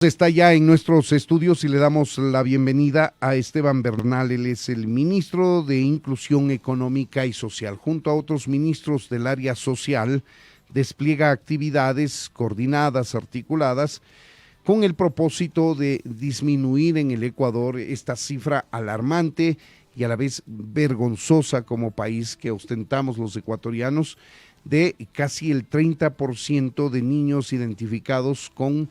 Está ya en nuestros estudios y le damos la bienvenida a Esteban Bernal. Él es el ministro de Inclusión Económica y Social. Junto a otros ministros del área social, despliega actividades coordinadas, articuladas, con el propósito de disminuir en el Ecuador esta cifra alarmante y a la vez vergonzosa como país que ostentamos los ecuatorianos, de casi el 30% de niños identificados con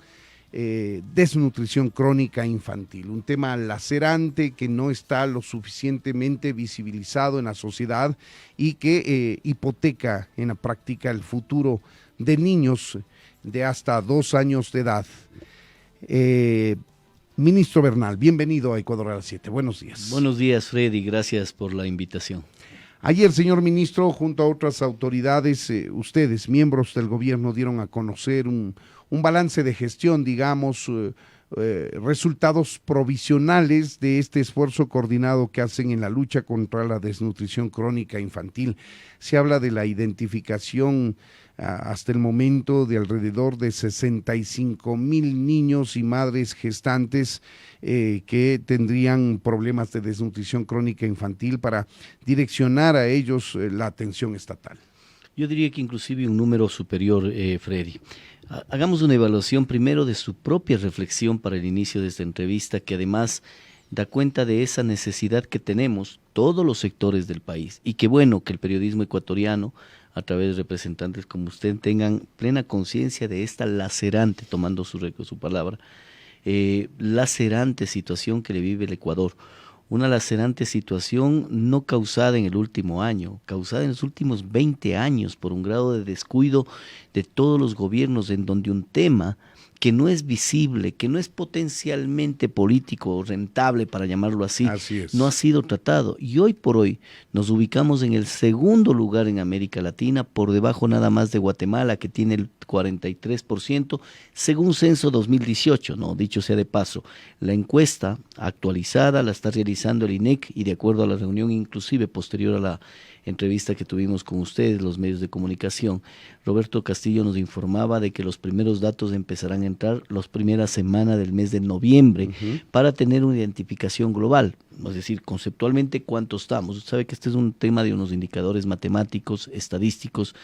desnutrición crónica infantil, un tema lacerante que no está lo suficientemente visibilizado en la sociedad y que hipoteca en la práctica el futuro de niños de hasta 2 años de edad. Ministro Bernal, bienvenido a Ecuador a las 7. Buenos días. Buenos días, Freddy, gracias por la invitación. Ayer, señor ministro, junto a otras autoridades, ustedes, miembros del gobierno, dieron a conocer un balance de gestión, digamos, resultados provisionales de este esfuerzo coordinado que hacen en la lucha contra la desnutrición crónica infantil. Se habla de la identificación hasta el momento de alrededor de 65,000 niños y madres gestantes que tendrían problemas de desnutrición crónica infantil, para direccionar a ellos la atención estatal. Yo diría que inclusive un número superior, Freddy. Hagamos una evaluación primero de su propia reflexión para el inicio de esta entrevista, que además da cuenta de esa necesidad que tenemos todos los sectores del país, y qué bueno que el periodismo ecuatoriano, a través de representantes como usted, tengan plena conciencia de esta lacerante, tomando su palabra, lacerante situación que le vive el Ecuador. Una lacerante situación no causada en el último año, causada en los últimos 20 años por un grado de descuido de todos los gobiernos, en donde un tema que no es visible, que no es potencialmente político o rentable, para llamarlo así, no ha sido tratado. Y hoy por hoy nos ubicamos en el segundo lugar en América Latina, por debajo nada más de Guatemala, que tiene el 43%, según Censo 2018, ¿no? Dicho sea de paso, la encuesta actualizada la está realizando el INEC, y de acuerdo a la reunión inclusive posterior a la entrevista que tuvimos con ustedes, los medios de comunicación, Roberto Castillo nos informaba de que los primeros datos empezarán a entrar las primeras semanas del mes de noviembre, para tener una identificación global, es decir, conceptualmente cuánto estamos. Usted sabe que este es un tema de unos indicadores matemáticos, estadísticos,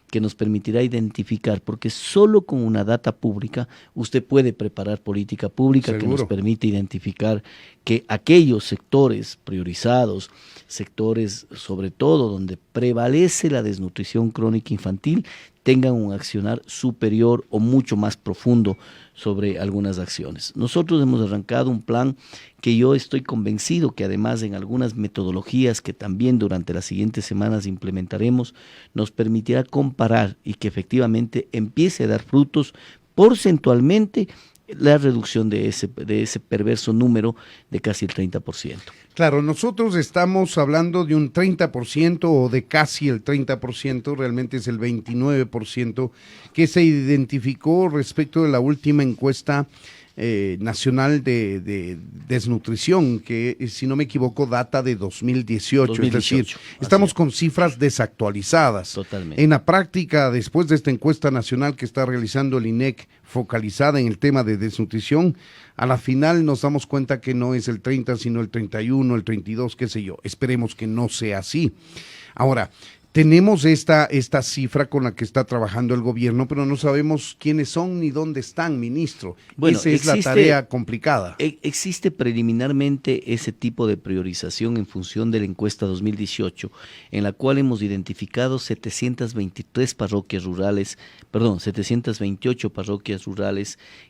que nos permitirá identificar, porque solo con una data pública usted puede preparar política pública. ¿Seguro? Que nos permite identificar que aquellos sectores priorizados, sectores sobre todo donde prevalece la desnutrición crónica infantil, tengan un accionar superior o mucho más profundo sobre algunas acciones. Nosotros hemos arrancado un plan que yo estoy convencido que, además, en algunas metodologías que también durante las siguientes semanas implementaremos, nos permitirá comparar y que efectivamente empiece a dar frutos porcentualmente la reducción de ese perverso número de casi el 30%. Claro, nosotros estamos hablando de un 30% o de casi el 30%, realmente es el 29% que se identificó respecto de la última encuesta nacional de desnutrición, que, si no me equivoco, data de 2018, es decir, estamos con cifras desactualizadas. Totalmente. En la práctica, después de esta encuesta nacional que está realizando el INEC, focalizada en el tema de desnutrición, a la final nos damos cuenta que no es el 30, sino el 31, el 32, qué sé yo. Esperemos que no sea así. Ahora, tenemos esta cifra con la que está trabajando el gobierno, pero no sabemos quiénes son ni dónde están, ministro. Bueno, esa es la tarea complicada. Existe preliminarmente ese tipo de priorización en función de la encuesta 2018, en la cual hemos identificado 728 parroquias rurales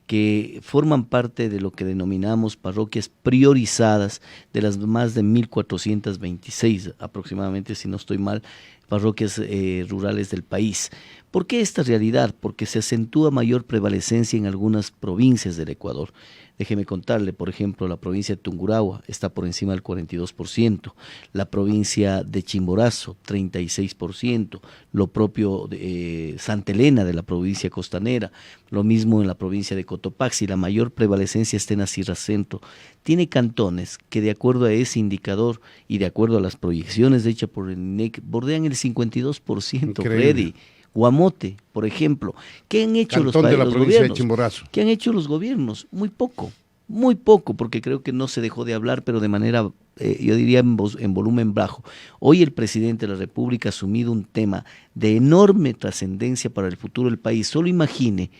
que forman parte de lo que denominamos parroquias priorizadas, de las más de 1.426 aproximadamente, si no estoy mal, parroquias rurales del país. ¿Por qué esta realidad? Porque se acentúa mayor prevalecencia en algunas provincias del Ecuador. Déjeme contarle, por ejemplo, la provincia de Tungurahua está por encima del 42%, la provincia de Chimborazo, 36%, lo propio de Santa Elena, de la provincia costanera, lo mismo en la provincia de Cotopaxi. La mayor prevalencia está en la Sierra Centro. Tiene cantones que, de acuerdo a ese indicador y de acuerdo a las proyecciones hechas por el INEC, bordean el 52%, Freddy. Guamote, por ejemplo. ¿Qué han hecho Cantón de la los provincia de gobiernos? Chimborazo. ¿Qué han hecho los gobiernos? Muy poco, porque creo que no se dejó de hablar, pero de manera, yo diría, en volumen bajo. Hoy el presidente de la República ha asumido un tema de enorme trascendencia para el futuro del país. Solo imagine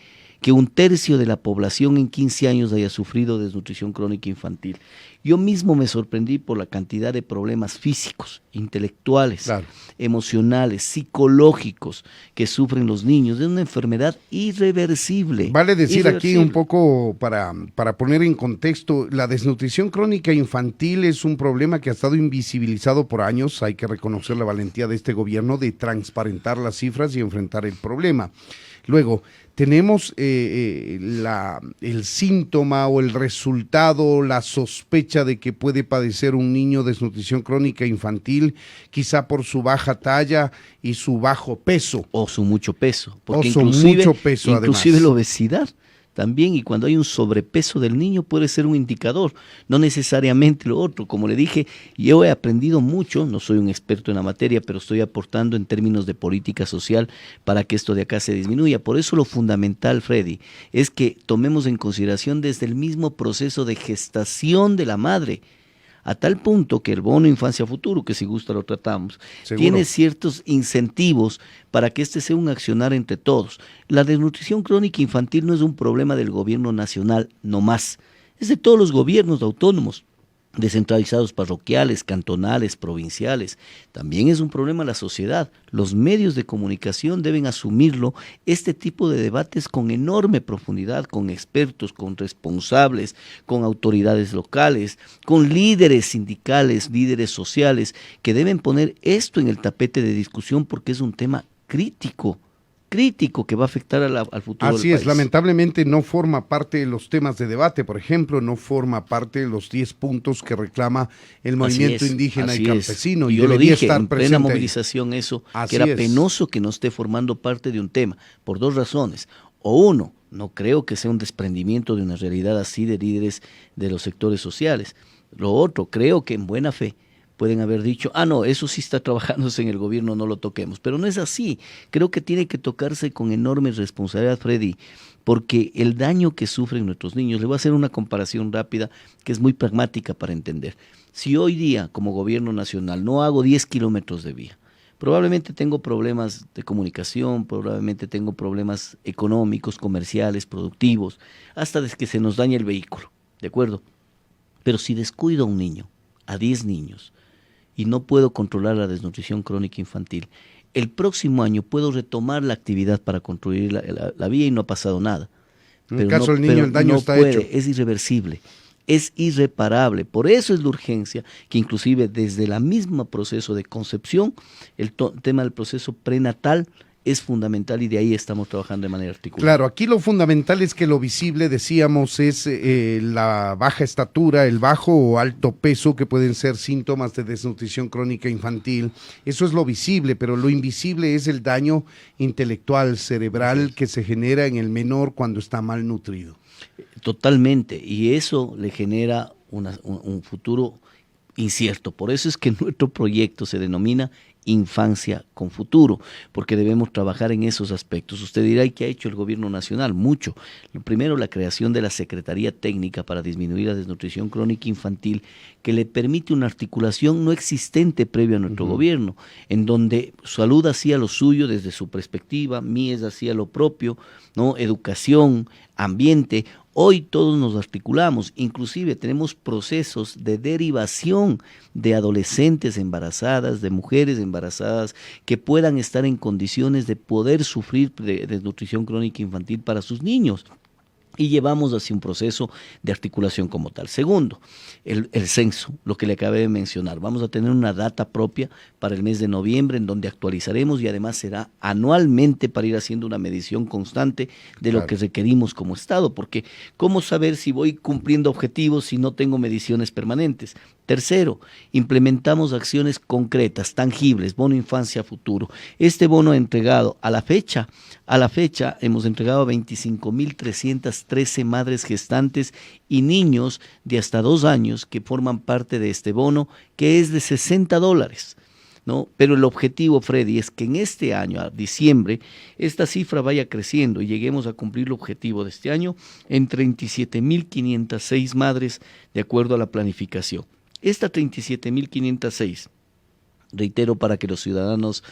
que 1/3 de la población en 15 años haya sufrido desnutrición crónica infantil. Yo mismo me sorprendí por la cantidad de problemas físicos, intelectuales, Claro, emocionales, psicológicos que sufren los niños. Es una enfermedad irreversible. vale decir aquí un irreversible. poco para poner en contexto, la desnutrición crónica infantil es un problema que ha estado invisibilizado por años. Hay que reconocer la valentía de este gobierno de transparentar las cifras y enfrentar el problema. Luego, tenemos el síntoma o el resultado, la sospecha de que puede padecer un niño desnutrición crónica infantil, quizá por su baja talla y su bajo peso. O su mucho peso. Porque O su inclusive, mucho peso, inclusive además. la obesidad también, y cuando hay un sobrepeso del niño puede ser un indicador, no necesariamente lo otro. Como le dije, yo he aprendido mucho, no soy un experto en la materia, pero estoy aportando en términos de política social para que esto de acá se disminuya. Por eso lo fundamental, Freddy, es que tomemos en consideración desde el mismo proceso de gestación de la madre, a tal punto que el bono Infancia Futuro, que si gusta lo tratamos, Seguro. tiene ciertos incentivos para que este sea un accionar entre todos. La desnutrición crónica infantil no es un problema del gobierno nacional, no más. Es de todos los gobiernos autónomos, descentralizados, parroquiales, cantonales, provinciales. También es un problema de la sociedad. Los medios de comunicación deben asumirlo, este tipo de debates con enorme profundidad, con expertos, con responsables, con autoridades locales, con líderes sindicales, líderes sociales, que deben poner esto en el tapete de discusión porque es un tema crítico que va a afectar al futuro del Así es, país. lamentablemente no forma parte de los temas de debate, por ejemplo, no forma parte de los 10 puntos que reclama el movimiento indígena y campesino. Y Y yo lo debería dije estar en plena presente ahí. movilización eso, Así que era es. penoso que no esté formando parte de un tema, por 2 razones. O uno, no creo que sea un desprendimiento de una realidad así de líderes de los sectores sociales. Lo otro, creo que en buena fe pueden haber dicho, no, eso sí está trabajándose en el gobierno, no lo toquemos. Pero no es así. Creo que tiene que tocarse con enorme responsabilidad, Freddy, porque el daño que sufren nuestros niños, le voy a hacer una comparación rápida que es muy pragmática para entender. Si hoy día, como gobierno nacional, no hago 10 kilómetros de vía, probablemente tengo problemas de comunicación, probablemente tengo problemas económicos, comerciales, productivos, hasta desde que se nos daña el vehículo, ¿de acuerdo? Pero si descuido a un niño, a 10 niños, y no puedo controlar la desnutrición crónica infantil, el próximo año puedo retomar la actividad para construir la vía y no ha pasado nada. En el caso del niño, el daño está hecho. Es irreversible, es irreparable. Por eso es la urgencia que inclusive desde el mismo proceso de concepción, el tema del proceso prenatal es fundamental y de ahí estamos trabajando de manera articulada. Claro, aquí lo fundamental es que lo visible, decíamos, es la baja estatura, el bajo o alto peso, que pueden ser síntomas de desnutrición crónica infantil. Eso es lo visible, pero lo invisible es el daño intelectual, cerebral, que se genera en el menor cuando está malnutrido. Totalmente, y eso le genera un futuro incierto. Por eso es que nuestro proyecto se denomina Infancia con Futuro, porque debemos trabajar en esos aspectos. Usted dirá, ¿y qué ha hecho el gobierno nacional? Mucho. Lo primero, la creación de la Secretaría Técnica para disminuir la desnutrición crónica infantil, que le permite una articulación no existente previo a nuestro gobierno, en donde Salud hacía lo suyo desde su perspectiva, MIES hacía lo propio, ¿no? Educación, ambiente. Hoy todos nos articulamos, inclusive tenemos procesos de derivación de adolescentes embarazadas, de mujeres embarazadas que puedan estar en condiciones de poder sufrir de desnutrición crónica infantil para sus niños. Y llevamos hacia un proceso de articulación como tal. Segundo, el censo, lo que le acabé de mencionar. Vamos a tener una data propia para el mes de noviembre en donde actualizaremos y además será anualmente para ir haciendo una medición constante de lo que requerimos como Estado. Porque ¿cómo saber si voy cumpliendo objetivos si no tengo mediciones permanentes? Tercero, implementamos acciones concretas, tangibles, bono Infancia Futuro. Este bono ha entregado a la fecha hemos entregado a 25.313 madres gestantes y niños de hasta 2 años que forman parte de este bono, que es de $60. ¿no? Pero el objetivo, Freddy, es que en este año, a diciembre, esta cifra vaya creciendo y lleguemos a cumplir el objetivo de este año en 37.506 madres de acuerdo a la planificación. Esta 37.506, reitero para que los ciudadanos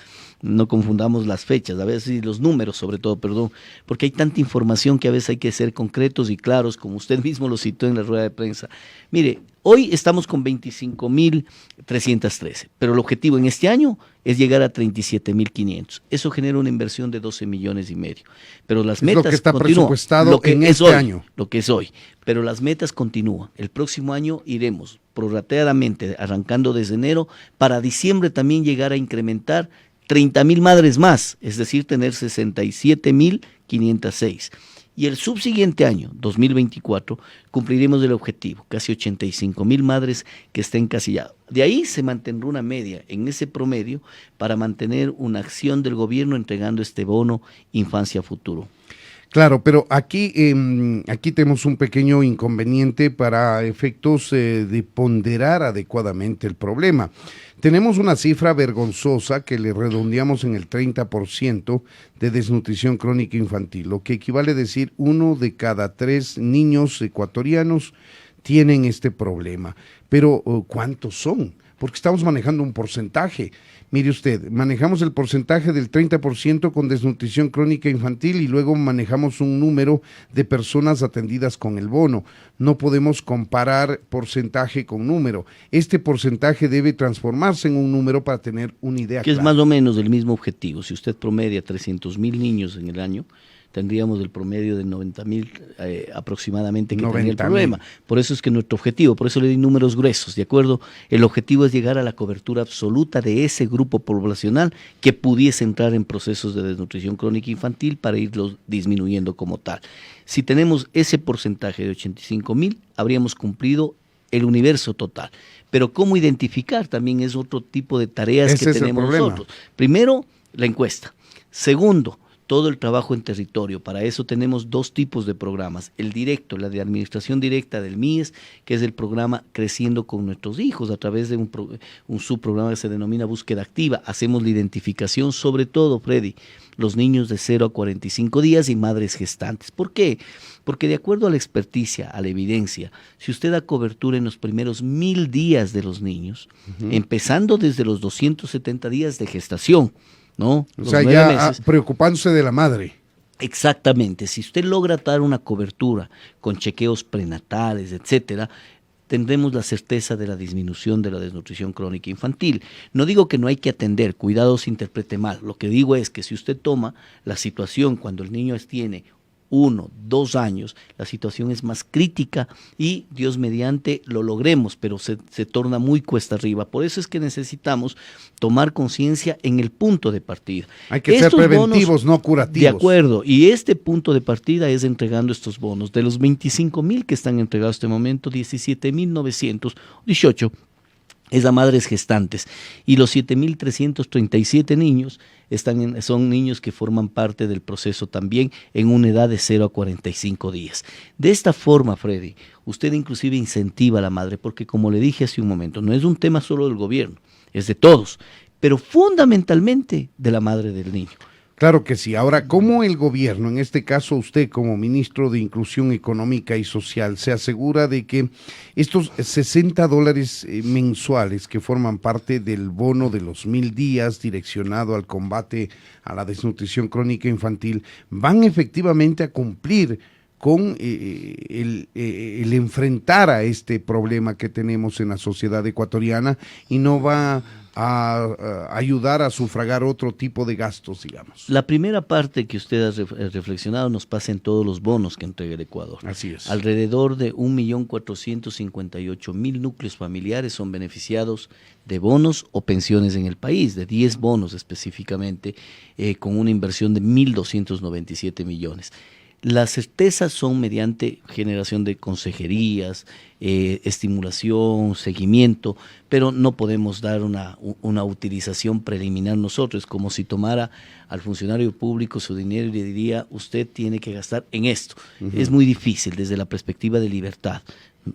no confundamos las fechas, a veces y los números sobre todo, perdón, porque hay tanta información que a veces hay que ser concretos y claros, como usted mismo lo citó en la rueda de prensa. Mire, hoy estamos con 25.313, pero el objetivo en este año es llegar a 37.500. Eso genera una inversión de 12 millones y medio. Pero las metas lo que está continúan, presupuestado lo que en es este hoy, año. lo que es hoy. Pero las metas continúan. El próximo año iremos prorrateadamente, arrancando desde enero, para diciembre también llegar a incrementar 30.000 madres más, es decir, tener 67.506. Y el subsiguiente año, 2024, cumpliremos el objetivo, casi 85.000 madres que estén encasilladas. De ahí se mantendrá una media en ese promedio para mantener una acción del gobierno entregando este bono Infancia Futuro. Claro, pero aquí tenemos un pequeño inconveniente para efectos de ponderar adecuadamente el problema. Tenemos una cifra vergonzosa que le redondeamos en el 30% de desnutrición crónica infantil, lo que equivale a decir 1 de cada 3 niños ecuatorianos tienen este problema. Pero, ¿cuántos son? Porque estamos manejando un porcentaje. Mire usted, manejamos el porcentaje del 30% con desnutrición crónica infantil y luego manejamos un número de personas atendidas con el bono. No podemos comparar porcentaje con número. Este porcentaje debe transformarse en un número para tener una idea que clara. Es más o menos el mismo objetivo. Si usted promedia 300.000 niños en el año, tendríamos el promedio de 90.000 aproximadamente que tendría el problema. Por eso es que nuestro objetivo, por eso le di números gruesos, ¿de acuerdo? El objetivo es llegar a la cobertura absoluta de ese grupo poblacional que pudiese entrar en procesos de desnutrición crónica infantil para irlos disminuyendo como tal. Si tenemos ese porcentaje de 85.000, habríamos cumplido el universo total. Pero cómo identificar también es otro tipo de tareas que tenemos nosotros. Primero, la encuesta. Segundo, todo el trabajo en territorio. Para eso tenemos 2 tipos de programas. El directo, la de administración directa del MIES, que es el programa Creciendo con Nuestros Hijos, a través de un subprograma que se denomina Búsqueda Activa. Hacemos la identificación, sobre todo, Freddy, los niños de 0 a 45 días y madres gestantes. ¿Por qué? Porque de acuerdo a la experticia, a la evidencia, si usted da cobertura en los primeros 1.000 días de los niños, empezando desde los 270 días de gestación, ¿no? O sea, ya preocupándose de la madre. Exactamente. Si usted logra dar una cobertura con chequeos prenatales, etcétera, tendremos la certeza de la disminución de la desnutrición crónica infantil. No digo que no hay que atender, cuidado se interprete mal. Lo que digo es que si usted toma la situación cuando el niño tiene 1, 2 años, la situación es más crítica y Dios mediante lo logremos, pero se torna muy cuesta arriba. Por eso es que necesitamos tomar conciencia en el punto de partida. Hay que ser preventivos, no curativos. De acuerdo, y este punto de partida es entregando estos bonos. De los 25.000 que están entregados en este momento, 17.918 es a madres gestantes y los 7.337 niños son niños que forman parte del proceso también en una edad de 0 a 45 días. De esta forma, Freddy, usted inclusive incentiva a la madre, porque como le dije hace un momento, no es un tema solo del gobierno, es de todos, pero fundamentalmente de la madre del niño. Claro que sí. Ahora, ¿cómo el gobierno, en este caso usted como ministro de Inclusión Económica y Social, se asegura de que estos $60 mensuales que forman parte del bono de los 1.000 días direccionado al combate a la desnutrición crónica infantil van efectivamente a cumplir con el enfrentar a este problema que tenemos en la sociedad ecuatoriana y no va a ayudar a sufragar otro tipo de gastos, digamos? La primera parte que usted ha reflexionado nos pasa en todos los bonos que entrega el Ecuador. Así es. Alrededor de 1.458.000 núcleos familiares son beneficiados de bonos o pensiones en el país, de 10 bonos específicamente, con una inversión de 1.297 millones. Las certezas son mediante generación de consejerías, estimulación, seguimiento, pero no podemos dar una utilización preliminar nosotros, como si tomara al funcionario público su dinero y le diría, usted tiene que gastar en esto. Es muy difícil desde la perspectiva de libertad,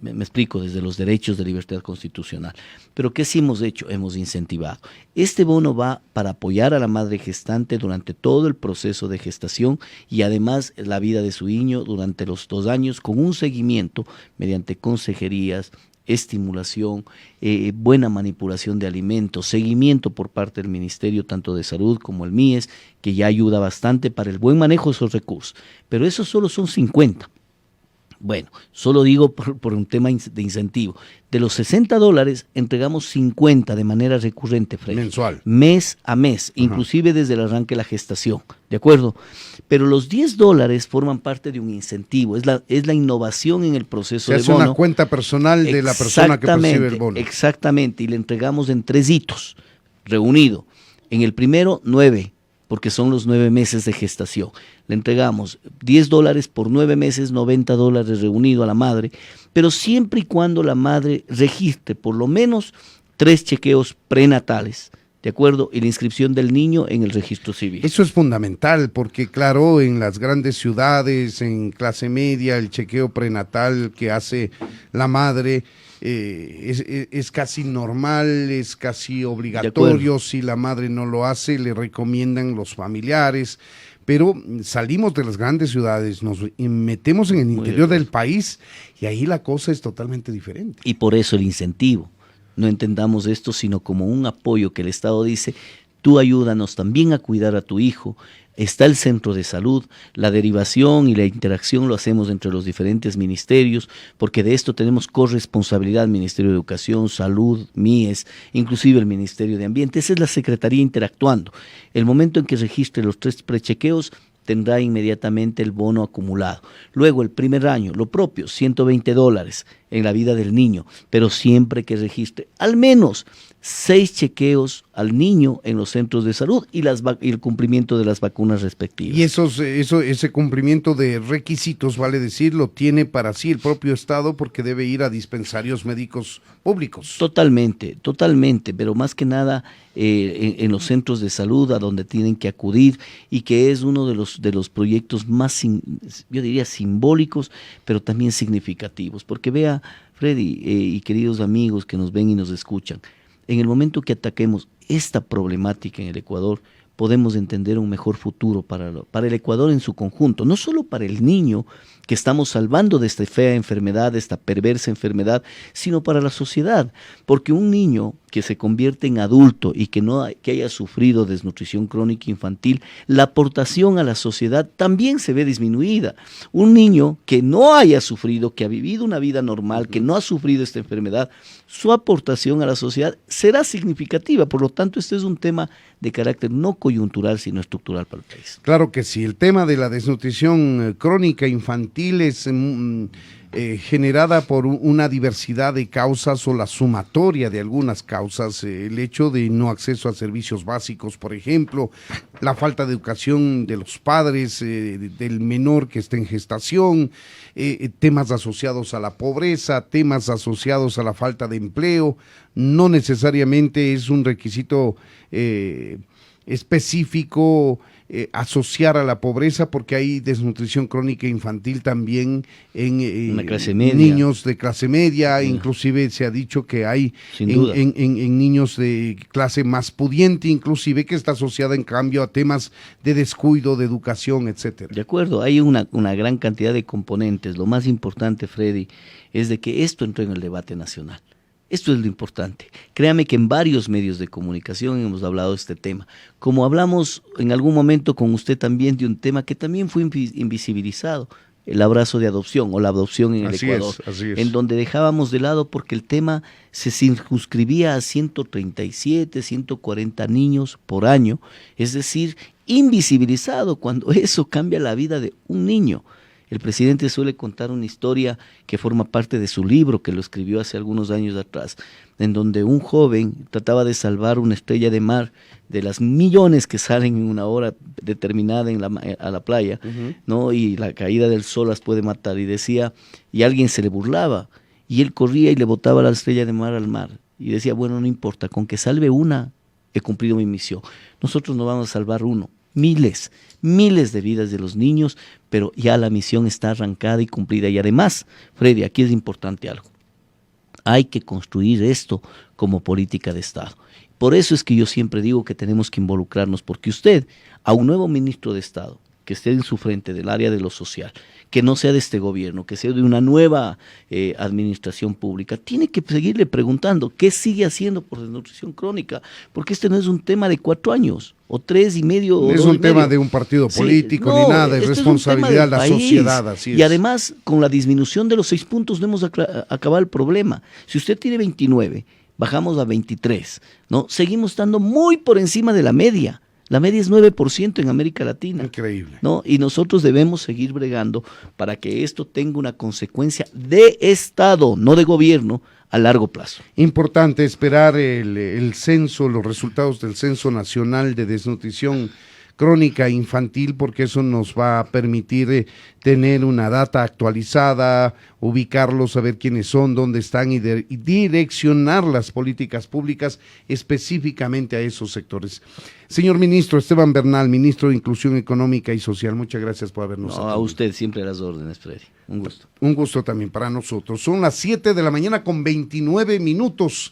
Me explico, desde los derechos de libertad constitucional. Pero ¿qué sí hemos hecho? Hemos incentivado. Este bono va para apoyar a la madre gestante durante todo el proceso de gestación y además la vida de su niño durante los 2 años con un seguimiento mediante consejerías, estimulación, buena manipulación de alimentos, seguimiento por parte del Ministerio tanto de Salud como el MIES, que ya ayuda bastante para el buen manejo de esos recursos. Pero esos solo son 50. Bueno, solo digo por un tema de incentivo. De los $60 entregamos 50 de manera recurrente, Freddy. Mensual. Mes a mes, inclusive desde el arranque de la gestación, ¿de acuerdo? Pero los $10 forman parte de un incentivo, es la innovación en el proceso de bono. Se hace una cuenta personal de la persona que percibe el bono. Exactamente, y le entregamos en 3 hitos, reunido. En el primero, 9, porque son los 9 meses de gestación. Le entregamos $10 por 9 meses, $90 reunido a la madre, pero siempre y cuando la madre registre por lo menos 3 chequeos prenatales, ¿de acuerdo? Y la inscripción del niño en el registro civil. Eso es fundamental porque, claro, en las grandes ciudades, en clase media, el chequeo prenatal que hace la madre es casi normal, es casi obligatorio. Si la madre no lo hace, le recomiendan los familiares. Pero salimos de las grandes ciudades, nos metemos en el interior del país y ahí la cosa es totalmente diferente. Y por eso el incentivo. No entendamos esto sino como un apoyo que el Estado dice, tú ayúdanos también a cuidar a tu hijo, está el centro de salud, la derivación y la interacción lo hacemos entre los diferentes ministerios, porque de esto tenemos corresponsabilidad, Ministerio de Educación, Salud, MIES, inclusive el Ministerio de Ambiente, esa es la Secretaría interactuando. El momento en que registre los 3 prechequeos, tendrá inmediatamente el bono acumulado. Luego, el primer año, lo propio, $120 en la vida del niño, pero siempre que registre al menos 6 chequeos al niño en los centros de salud y el cumplimiento de las vacunas respectivas. Y ese cumplimiento de requisitos, vale decir, lo tiene para sí el propio Estado porque debe ir a dispensarios médicos públicos. Totalmente, pero más que nada en los centros de salud a donde tienen que acudir y que es uno de los proyectos más, yo diría, simbólicos, pero también significativos. Porque vea, Freddy y queridos amigos que nos ven y nos escuchan, en el momento que ataquemos esta problemática en el Ecuador, podemos entender un mejor futuro para el Ecuador en su conjunto, no solo para el niño que estamos salvando de esta fea enfermedad, de esta perversa enfermedad, sino para la sociedad, porque un niño que se convierte en adulto y que haya sufrido desnutrición crónica infantil, la aportación a la sociedad también se ve disminuida. Un niño que no haya sufrido, que ha vivido una vida normal, que no ha sufrido esta enfermedad, su aportación a la sociedad será significativa. Por lo tanto, este es un tema de carácter no coyuntural, sino estructural para el país. Claro que sí, el tema de la desnutrición crónica infantil es generada por una diversidad de causas o la sumatoria de algunas causas, el hecho de no acceso a servicios básicos, por ejemplo, la falta de educación de los padres, del menor que está en gestación, temas asociados a la pobreza, temas asociados a la falta de empleo, no necesariamente es un requisito específico asociar a la pobreza, porque hay desnutrición crónica infantil también en niños de clase media, inclusive se ha dicho que hay en niños de clase más pudiente, inclusive que está asociada en cambio a temas de descuido, de educación, etcétera. De acuerdo, hay una gran cantidad de componentes. Lo más importante, Freddy, es de que esto entró en el debate nacional. Esto es lo importante. Créame que en varios medios de comunicación hemos hablado de este tema. Como hablamos en algún momento con usted también de un tema que también fue invisibilizado, el abrazo de adopción o la adopción en el Ecuador, así es. En donde dejábamos de lado porque el tema se circunscribía a 137, 140 niños por año, es decir, invisibilizado cuando eso cambia la vida de un niño. El presidente suele contar una historia que forma parte de su libro, que lo escribió hace algunos años atrás, en donde un joven trataba de salvar una estrella de mar de las millones que salen en una hora determinada a la playa, ¿no? Y la caída del sol las puede matar, y decía, y alguien se le burlaba, y él corría y le botaba la estrella de mar al mar, y decía, bueno, no importa, con que salve una, he cumplido mi misión. Nosotros no vamos a salvar uno, miles de vidas de los niños, pero ya la misión está arrancada y cumplida. Y además, Freddy, aquí es importante algo. Hay que construir esto como política de Estado. Por eso es que yo siempre digo que tenemos que involucrarnos, porque usted, a un nuevo ministro de Estado, que esté en su frente del área de lo social, que no sea de este gobierno, que sea de una nueva administración pública, tiene que seguirle preguntando qué sigue haciendo por desnutrición crónica, porque este no es un tema de 4 años, o 3 y medio, o 2 y medio. No es un tema de un partido político, sí, no, ni nada, es responsabilidad de la sociedad, así es. Y además, con la disminución de los 6 puntos no hemos acabado el problema. Si usted tiene 29, bajamos a 23, ¿no? Seguimos estando muy por encima de la media. La media es 9% en América Latina. Increíble. ¿No? Y nosotros debemos seguir bregando para que esto tenga una consecuencia de Estado, no de gobierno, a largo plazo. Importante esperar el censo, los resultados del Censo Nacional de Desnutrición Crónica Infantil, porque eso nos va a permitir tener una data actualizada, ubicarlos, saber quiénes son, dónde están y direccionar las políticas públicas específicamente a esos sectores. Señor ministro Esteban Bernal, ministro de Inclusión Económica y Social, muchas gracias por habernos atendido. A usted siempre a las órdenes, Freddy. Un gusto. Un gusto también para nosotros. Son las 7 de la mañana con 29 minutos.